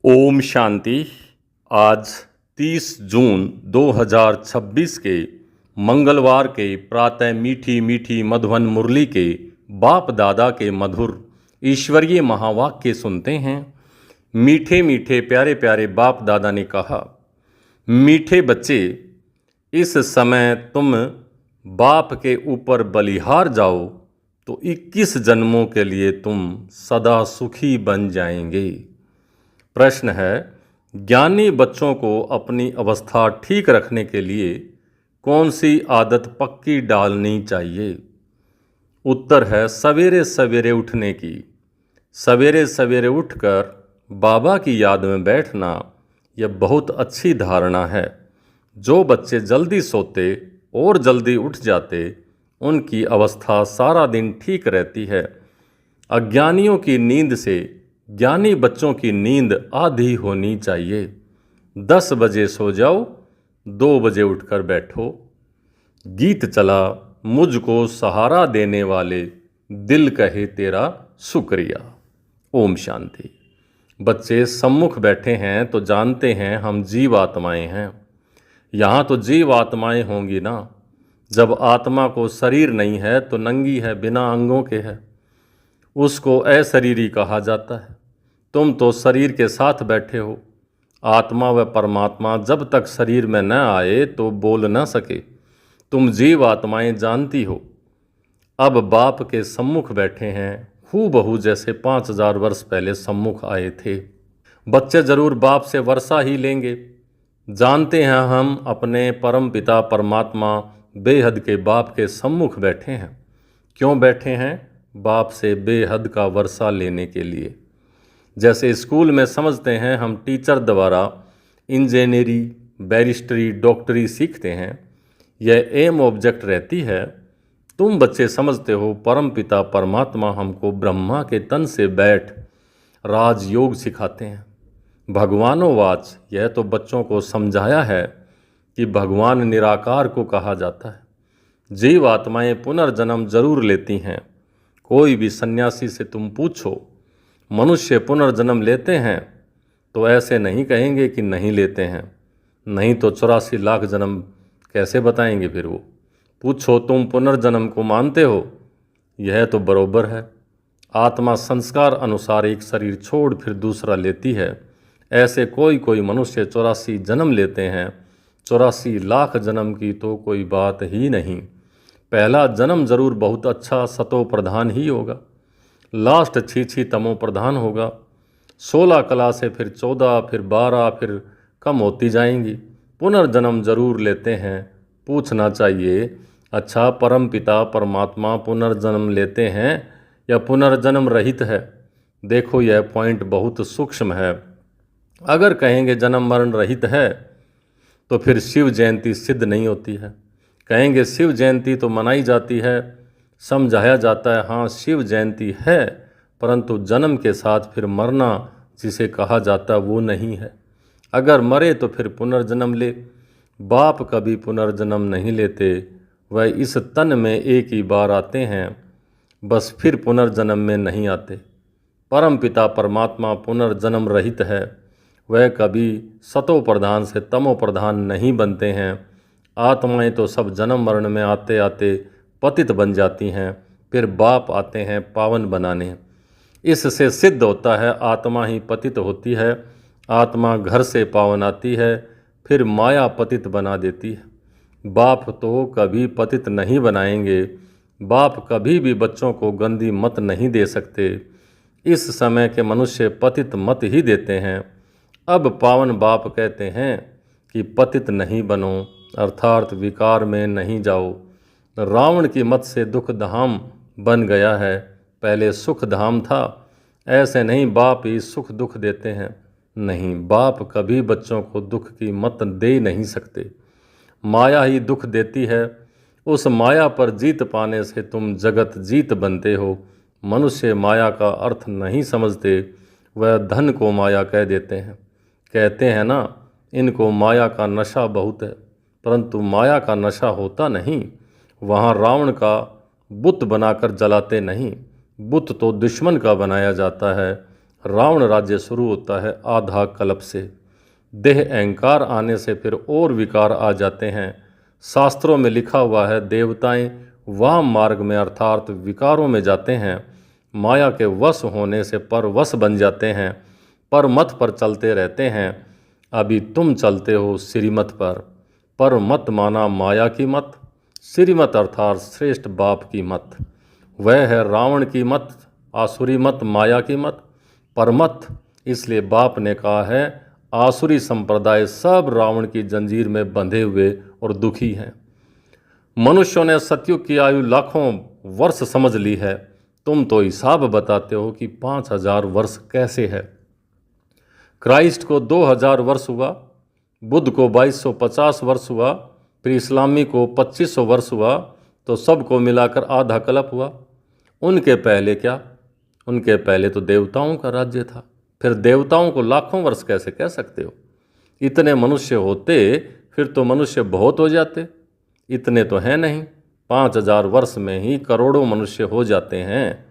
ओम शांति। आज 30 जून 2026 के मंगलवार के प्रातः मीठी मीठी मधुवन मुरली के बाप दादा के मधुर ईश्वरीय महावाक्य सुनते हैं। मीठे मीठे प्यारे प्यारे बाप दादा ने कहा, मीठे बच्चे, इस समय तुम बाप के ऊपर बलिहार जाओ तो 21 जन्मों के लिए तुम सदा सुखी बन जाएंगे। प्रश्न है, ज्ञानी बच्चों को अपनी अवस्था ठीक रखने के लिए कौन सी आदत पक्की डालनी चाहिए? उत्तर है सवेरे सवेरे उठने की। सवेरे सवेरे उठकर बाबा की याद में बैठना यह बहुत अच्छी धारणा है। जो बच्चे जल्दी सोते और जल्दी उठ जाते उनकी अवस्था सारा दिन ठीक रहती है। अज्ञानियों की नींद से ज्ञानी बच्चों की नींद आधी होनी चाहिए। 10 बजे सो जाओ, 2 बजे उठकर बैठो। गीत चला, मुझको सहारा देने वाले दिल कहे तेरा शुक्रिया। ओम शांति। बच्चे सम्मुख बैठे हैं तो जानते हैं हम जीव आत्माएं हैं। यहाँ तो जीव आत्माएं होंगी ना। जब आत्मा को शरीर नहीं है तो नंगी है, बिना अंगों के है, उसको अशरीरी कहा जाता है। तुम तो शरीर के साथ बैठे हो। आत्मा व परमात्मा जब तक शरीर में न आए तो बोल न सके। तुम जीव आत्माएं जानती हो। अब बाप के सम्मुख बैठे हैं, हूबहू जैसे 5000 वर्ष पहले सम्मुख आए थे। बच्चे जरूर बाप से वर्षा ही लेंगे। जानते हैं हम अपने परम पिता परमात्मा बेहद के बाप के सम्मुख बैठे हैं। क्यों बैठे हैं? बाप से बेहद का वर्षा लेने के लिए। जैसे स्कूल में समझते हैं हम टीचर द्वारा इंजीनियरी, बैरिस्टरी, डॉक्टरी सीखते हैं, यह एम ऑब्जेक्ट रहती है। तुम बच्चे समझते हो परम पिता परमात्मा हमको ब्रह्मा के तन से बैठ राजयोग सिखाते हैं। भगवानोवाच, यह तो बच्चों को समझाया है कि भगवान निराकार को कहा जाता है। जीव आत्माएं पुनर्जन्म जरूर लेती हैं। कोई भी सन्यासी से तुम पूछो मनुष्य पुनर्जन्म लेते हैं तो ऐसे नहीं कहेंगे कि नहीं लेते हैं। नहीं तो 84 लाख जन्म कैसे बताएंगे फिर वो। पूछो तुम पुनर्जन्म को मानते हो? यह तो बरोबर है। आत्मा संस्कार अनुसार एक शरीर छोड़ फिर दूसरा लेती है। ऐसे कोई कोई मनुष्य 84 जन्म लेते हैं। 84 लाख जन्म की तो कोई बात ही नहीं। पहला जन्म जरूर बहुत अच्छा सतो प्रधान ही होगा। लास्ट छी तमो प्रधान होगा। 16 कला से फिर 14, फिर 12, फिर कम होती जाएंगी। पुनर्जन्म जरूर लेते हैं। पूछना चाहिए, अच्छा परम पिता परमात्मा पुनर्जन्म लेते हैं या पुनर्जन्म रहित है? देखो यह पॉइंट बहुत सूक्ष्म है। अगर कहेंगे जन्म मरण रहित है तो फिर शिव जयंती सिद्ध नहीं होती है। कहेंगे शिव जयंती तो मनाई जाती है, समझाया जाता है, हाँ शिव जयंती है, परंतु जन्म के साथ फिर मरना जिसे कहा जाता वो नहीं है। अगर मरे तो फिर पुनर्जन्म ले। बाप कभी पुनर्जन्म नहीं लेते। वह इस तन में एक ही बार आते हैं, बस फिर पुनर्जन्म में नहीं आते। परम पिता परमात्मा पुनर्जन्म रहित है। वह कभी सतो प्रधान से तमो प्रधान नहीं बनते हैं। आत्माएं तो सब जन्म मरण में आते आते पतित बन जाती हैं, फिर बाप आते हैं पावन बनाने। इससे सिद्ध होता है आत्मा ही पतित होती है। आत्मा घर से पावन आती है, फिर माया पतित बना देती है। बाप तो कभी पतित नहीं बनाएंगे। बाप कभी भी बच्चों को गंदी मत नहीं दे सकते। इस समय के मनुष्य पतित मत ही देते हैं। अब पावन बाप कहते हैं कि पतित नहीं बनो, अर्थात विकार में नहीं जाओ। रावण की मत से दुख धाम बन गया है, पहले सुख धाम था। ऐसे नहीं बाप ही सुख दुख देते हैं। नहीं, बाप कभी बच्चों को दुख की मत दे नहीं सकते। माया ही दुख देती है। उस माया पर जीत पाने से तुम जगत जीत बनते हो। मनुष्य माया का अर्थ नहीं समझते, वह धन को माया कह देते हैं। कहते हैं ना, इनको माया का नशा बहुत है, परंतु माया का नशा होता नहीं। वहाँ रावण का बुत बनाकर जलाते नहीं। बुत तो दुश्मन का बनाया जाता है। रावण राज्य शुरू होता है आधा कल्प से। देह अहंकार आने से फिर और विकार आ जाते हैं। शास्त्रों में लिखा हुआ है देवताएं वाम मार्ग में अर्थात विकारों में जाते हैं। माया के वश होने से परवश बन जाते हैं, परमत पर चलते रहते हैं। अभी तुम चलते हो श्रीमत पर। परमत माना माया की मत, श्रीमत अर्थात श्रेष्ठ बाप की मत। वह है रावण की मत, आसुरी मत, माया की मत, परमत। इसलिए बाप ने कहा है आसुरी संप्रदाय सब रावण की जंजीर में बंधे हुए और दुखी हैं। मनुष्यों ने सतयुग की आयु लाखों वर्ष समझ ली है। तुम तो हिसाब बताते हो कि 5000 वर्ष कैसे है। क्राइस्ट को 2000 वर्ष हुआ, बुद्ध को 2250 वर्ष हुआ, फिर इस्लामी को 2500 वर्ष हुआ, तो सबको मिलाकर आधा कल्प हुआ। उनके पहले क्या? उनके पहले तो देवताओं का राज्य था। फिर देवताओं को लाखों वर्ष कैसे कह सकते हो? इतने मनुष्य होते फिर तो मनुष्य बहुत हो जाते। इतने तो हैं नहीं, 5000 वर्ष में ही करोड़ों मनुष्य हो जाते हैं।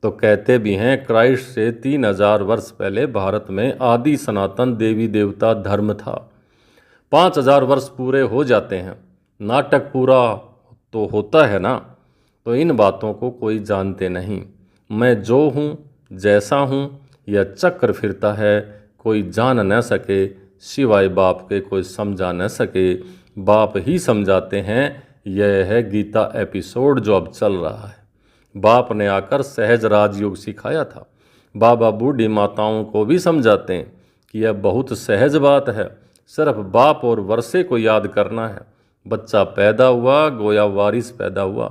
तो कहते भी हैं क्राइस्ट से 3000 वर्ष पहले भारत में आदि सनातन देवी देवता धर्म था। 5000 वर्ष पूरे हो जाते हैं, नाटक पूरा तो होता है ना। तो इन बातों को कोई जानते नहीं। मैं जो हूँ जैसा हूँ यह चक्र फिरता है, कोई जान न सके सिवाय बाप के, कोई समझा न सके, बाप ही समझाते हैं। यह है गीता एपिसोड जो अब चल रहा है। बाप ने आकर सहज राजयोग सिखाया था। बाबा बूढ़ी माताओं को भी समझाते हैं कि यह बहुत सहज बात है, सिर्फ बाप और वर्षे को याद करना है। बच्चा पैदा हुआ गोया वारिस पैदा हुआ।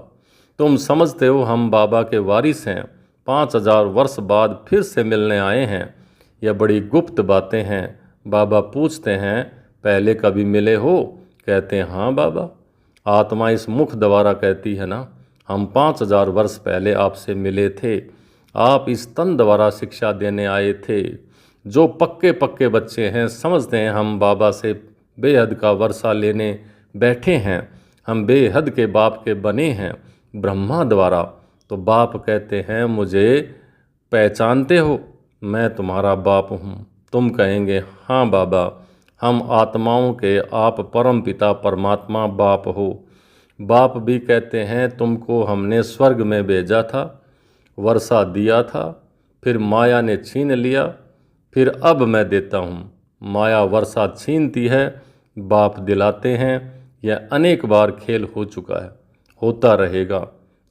तुम समझते हो हम बाबा के वारिस हैं, 5000 वर्ष बाद फिर से मिलने आए हैं। यह बड़ी गुप्त बातें हैं। बाबा पूछते हैं पहले कभी मिले हो? कहते हैं हाँ बाबा। आत्मा इस मुख द्वारा कहती है ना, हम 5000 वर्ष पहले आपसे मिले थे। आप इस तन द्वारा शिक्षा देने आए थे। जो पक्के पक्के बच्चे हैं समझते हैं हम बाबा से बेहद का वर्षा लेने बैठे हैं। हम बेहद के बाप के बने हैं ब्रह्मा द्वारा। तो बाप कहते हैं मुझे पहचानते हो? मैं तुम्हारा बाप हूँ। तुम कहेंगे हाँ बाबा, हम आत्माओं के आप परम पिता परमात्मा बाप हो। बाप भी कहते हैं तुमको हमने स्वर्ग में भेजा था, वर्षा दिया था, फिर माया ने छीन लिया, फिर अब मैं देता हूँ। माया वर्षा छीनती है, बाप दिलाते हैं। यह अनेक बार खेल हो चुका है, होता रहेगा,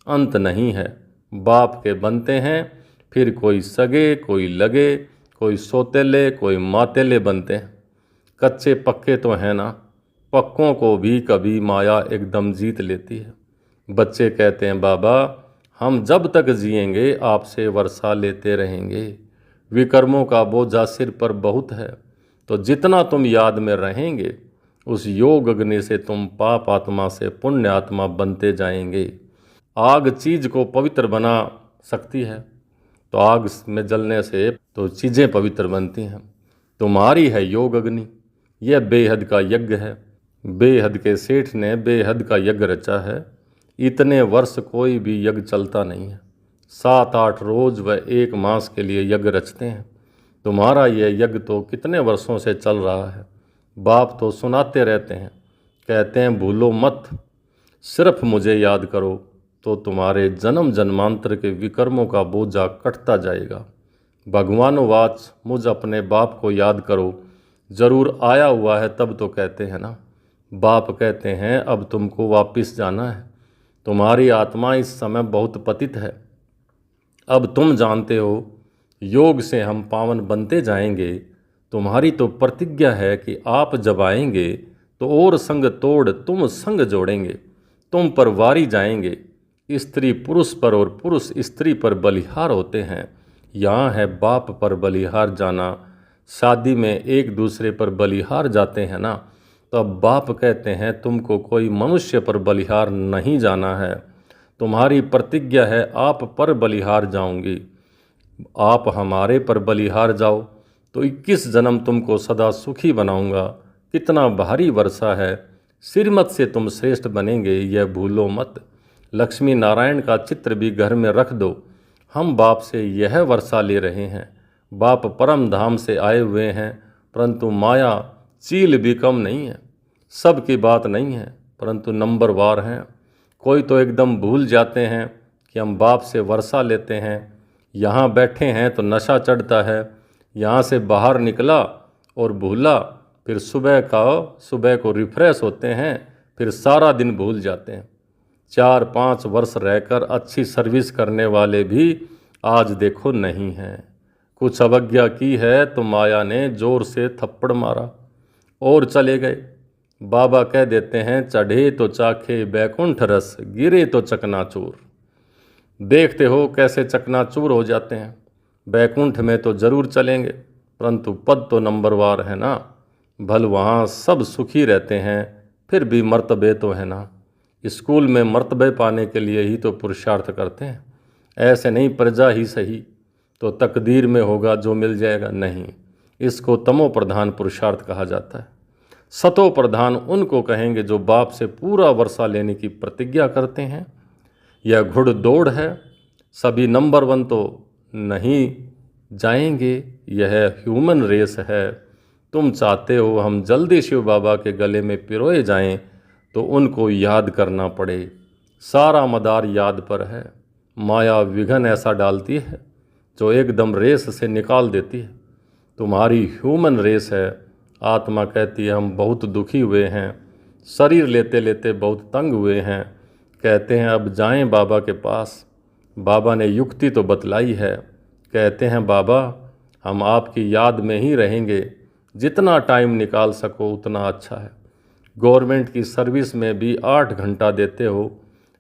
अंत नहीं है। बाप के बनते हैं, फिर कोई सगे, कोई लगे, कोई सोतेले, कोई मातेले बनते हैं। कच्चे पक्के तो हैं ना, पक्कों को भी कभी माया एकदम जीत लेती है। बच्चे कहते हैं बाबा हम जब तक जिएंगे आपसे वर्षा लेते रहेंगे। विकर्मों का बोझा सिर पर बहुत है, तो जितना तुम याद में रहेंगे उस योग अग्नि से तुम पाप आत्मा से पुण्य आत्मा बनते जाएंगे। आग चीज को पवित्र बना सकती है, तो आग में जलने से तो चीज़ें पवित्र बनती हैं। तुम्हारी है योग अग्नि, यह बेहद का यज्ञ है। बेहद के सेठ ने बेहद का यज्ञ रचा है। इतने वर्ष कोई भी यज्ञ चलता नहीं है। 7-8 रोज व 1 मास के लिए यज्ञ रचते हैं। तुम्हारा यह यज्ञ तो कितने वर्षों से चल रहा है। बाप तो सुनाते रहते हैं, कहते हैं भूलो मत, सिर्फ मुझे याद करो तो तुम्हारे जन्म जन्मांतर के विकर्मों का बोझा कटता जाएगा। भगवानोवाच मुझ अपने बाप को याद करो, जरूर आया हुआ है तब तो कहते हैं ना। बाप कहते हैं अब तुमको वापस जाना है। तुम्हारी आत्मा इस समय बहुत पतित है। अब तुम जानते हो योग से हम पावन बनते जाएंगे। तुम्हारी तो प्रतिज्ञा है कि आप जब आएंगे तो और संग तोड़ तुम संग जोड़ेंगे। तुम पर वारी जाएंगे। स्त्री पुरुष पर और पुरुष स्त्री पर बलिहार होते हैं। यहाँ है बाप पर बलिहार जाना। शादी में एक दूसरे पर बलिहार जाते हैं ना, तो अब बाप कहते हैं तुमको कोई मनुष्य पर बलिहार नहीं जाना है। तुम्हारी प्रतिज्ञा है आप पर बलिहार जाऊंगी। आप हमारे पर बलिहार जाओ तो 21 जन्म तुमको सदा सुखी बनाऊंगा। कितना भारी वर्षा है, श्रीमत से तुम श्रेष्ठ बनेंगे, यह भूलो मत। लक्ष्मी नारायण का चित्र भी घर में रख दो। हम बाप से यह वर्षा ले रहे हैं। बाप परम धाम से आए हुए हैं, परंतु माया चील भी कम नहीं है। सबकी बात नहीं है, परंतु नंबरवार हैं। कोई तो एकदम भूल जाते हैं कि हम बाप से वर्षा लेते हैं। यहाँ बैठे हैं तो नशा चढ़ता है, यहाँ से बाहर निकला और भूला, फिर सुबह को रिफ्रेश होते हैं, फिर सारा दिन भूल जाते हैं। 4-5 वर्ष रहकर अच्छी सर्विस करने वाले भी आज देखो नहीं हैं। कुछ अवज्ञा की है तो माया ने जोर से थप्पड़ मारा और चले गए। बाबा कह देते हैं, चढ़े तो चाखे बैकुंठ रस, गिरे तो चकनाचूर। देखते हो कैसे चकनाचूर हो जाते हैं। बैकुंठ में तो जरूर चलेंगे, परंतु पद तो नंबरवार है ना। भल वहाँ सब सुखी रहते हैं, फिर भी मर्तबे तो है ना। स्कूल में मर्तबे पाने के लिए ही तो पुरुषार्थ करते हैं। ऐसे नहीं प्रजा ही सही तो तकदीर में होगा जो मिल जाएगा, नहीं। इसको तमो प्रधान पुरुषार्थ कहा जाता है। सतो प्रधान उनको कहेंगे जो बाप से पूरा वर्षा लेने की प्रतिज्ञा करते हैं। यह घुड़दौड़ है, सभी नंबर 1 तो नहीं जाएंगे। यह ह्यूमन रेस है। तुम चाहते हो हम जल्दी शिव बाबा के गले में पिरोए जाएं, तो उनको याद करना पड़े। सारा मदार याद पर है। माया विघन ऐसा डालती है जो एकदम रेस से निकाल देती है। तुम्हारी ह्यूमन रेस है। आत्मा कहती है हम बहुत दुखी हुए हैं, शरीर लेते लेते बहुत तंग हुए हैं। कहते हैं अब जाएं बाबा के पास। बाबा ने युक्ति तो बतलाई है। कहते हैं बाबा हम आपकी याद में ही रहेंगे, जितना टाइम निकाल सको उतना अच्छा है। गवर्नमेंट की सर्विस में भी 8 घंटा देते हो,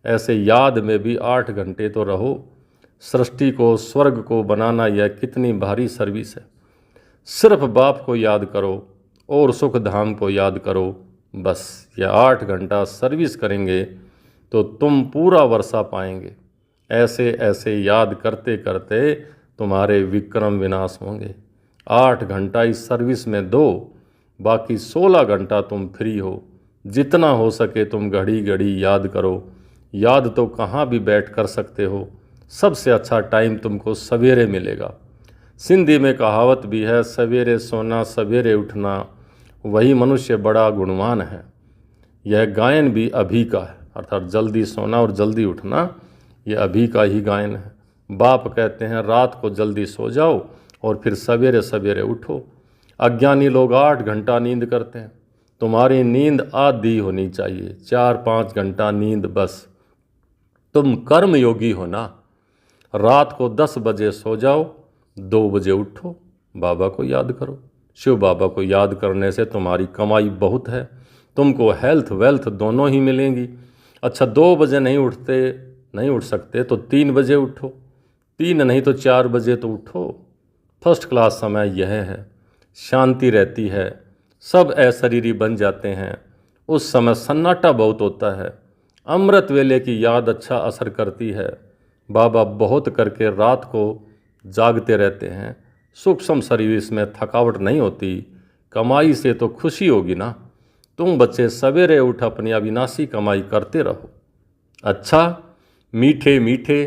ऐसे याद में भी 8 घंटे तो रहो। सृष्टि को स्वर्ग को बनाना यह कितनी भारी सर्विस है। सिर्फ बाप को याद करो और सुख धाम को याद करो, बस यह 8 घंटा सर्विस करेंगे तो तुम पूरा वर्षा पाएंगे। ऐसे ऐसे याद करते करते तुम्हारे विक्रम विनाश होंगे। 8 घंटा इस सर्विस में दो, बाकी 16 घंटा तुम फ्री हो। जितना हो सके तुम घड़ी घड़ी याद करो। याद तो कहाँ भी बैठ कर सकते हो। सबसे अच्छा टाइम तुमको सवेरे मिलेगा। सिंधी में कहावत भी है, सवेरे सोना सवेरे उठना वही मनुष्य बड़ा गुणवान है। यह गायन भी अभी का है, अर्थात जल्दी सोना और जल्दी उठना यह अभी का ही गायन है। बाप कहते हैं रात को जल्दी सो जाओ और फिर सवेरे सवेरे उठो। अज्ञानी लोग 8 घंटा नींद करते हैं। तुम्हारी नींद आधी होनी चाहिए, 4-5 घंटा नींद बस। तुम कर्म योगी हो ना। रात को 10 बजे सो जाओ, 2 बजे उठो, बाबा को याद करो। शिव बाबा को याद करने से तुम्हारी कमाई बहुत है। तुमको हेल्थ वेल्थ दोनों ही मिलेंगी। अच्छा 2 बजे नहीं उठ सकते तो 3 बजे उठो, 3 नहीं तो 4 बजे तो उठो। फर्स्ट क्लास समय यह है। शांति रहती है, सब अशरीरी बन जाते हैं। उस समय सन्नाटा बहुत होता है। अमृत वेले की याद अच्छा असर करती है। बाबा बहुत करके रात को जागते रहते हैं। सूक्ष्म सर्विस में थकावट नहीं होती। कमाई से तो खुशी होगी ना। तुम बच्चे सवेरे उठ अपनी अविनाशी कमाई करते रहो। अच्छा मीठे मीठे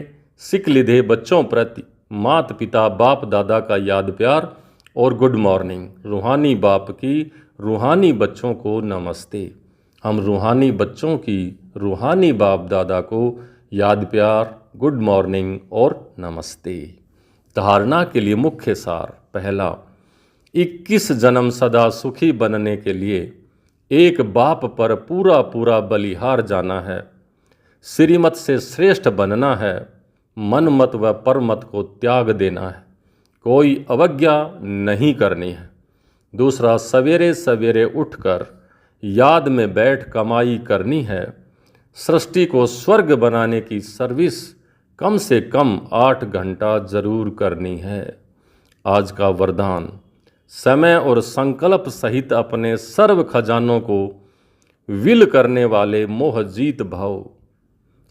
सिक लिधे बच्चों प्रति मात पिता बाप दादा का याद प्यार और गुड मॉर्निंग। रूहानी बाप की रूहानी बच्चों को नमस्ते। हम रूहानी बच्चों की रूहानी बाप दादा को याद प्यार, गुड मॉर्निंग और नमस्ते। धारणा के लिए मुख्य सार। पहला, 21 जन्म सदा सुखी बनने के लिए एक बाप पर पूरा पूरा बलिहार जाना है। श्रीमत से श्रेष्ठ बनना है। मनमत व परमत को त्याग देना है। कोई अवज्ञा नहीं करनी है। दूसरा, सवेरे सवेरे उठकर याद में बैठ कमाई करनी है। सृष्टि को स्वर्ग बनाने की सर्विस कम से कम 8 घंटा जरूर करनी है। आज का वरदान, समय और संकल्प सहित अपने सर्व खजानों को विल करने वाले मोह जीत भाव।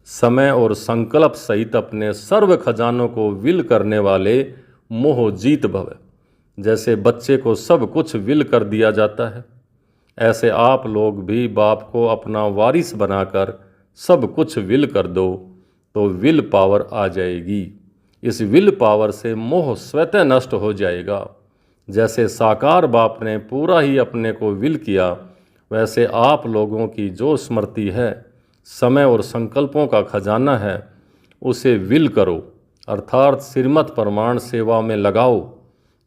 समय और संकल्प सहित अपने सर्व खजानों को विल करने वाले मोह जीत भव। जैसे बच्चे को सब कुछ विल कर दिया जाता है, ऐसे आप लोग भी बाप को अपना वारिस बनाकर सब कुछ विल कर दो तो विल पावर आ जाएगी। इस विल पावर से मोह स्वतः नष्ट हो जाएगा। जैसे साकार बाप ने पूरा ही अपने को विल किया, वैसे आप लोगों की जो स्मृति है, समय और संकल्पों का खजाना है, उसे विल करो, अर्थात श्रीमत प्रमाण सेवा में लगाओ,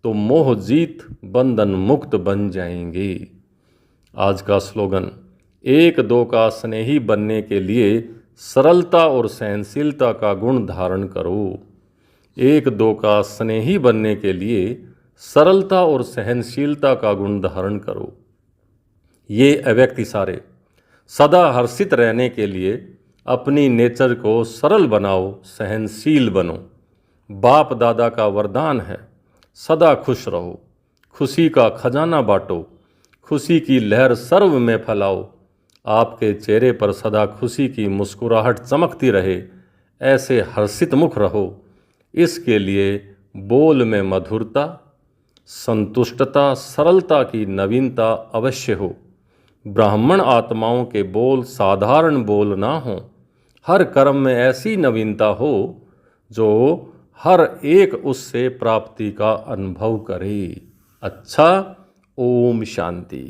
तो मोह जीत बंधन मुक्त बन जाएंगे। आज का स्लोगन, एक दो का स्नेही बनने के लिए सरलता और सहनशीलता का गुण धारण करो। एक दो का स्नेही बनने के लिए सरलता और सहनशीलता का गुण धारण करो। ये अव्यक्ति सारे सदा हर्षित रहने के लिए अपनी नेचर को सरल बनाओ, सहनशील बनो। बाप दादा का वरदान है, सदा खुश रहो, खुशी का खजाना बांटो, खुशी की लहर सर्व में फैलाओ। आपके चेहरे पर सदा खुशी की मुस्कुराहट चमकती रहे, ऐसे हर्षित मुख रहो। इसके लिए बोल में मधुरता, संतुष्टता, सरलता की नवीनता अवश्य हो। ब्राह्मण आत्माओं के बोल साधारण बोल ना हो, हर कर्म में ऐसी नवीनता हो जो हर एक उससे प्राप्ति का अनुभव करे। अच्छा, ओम शांति।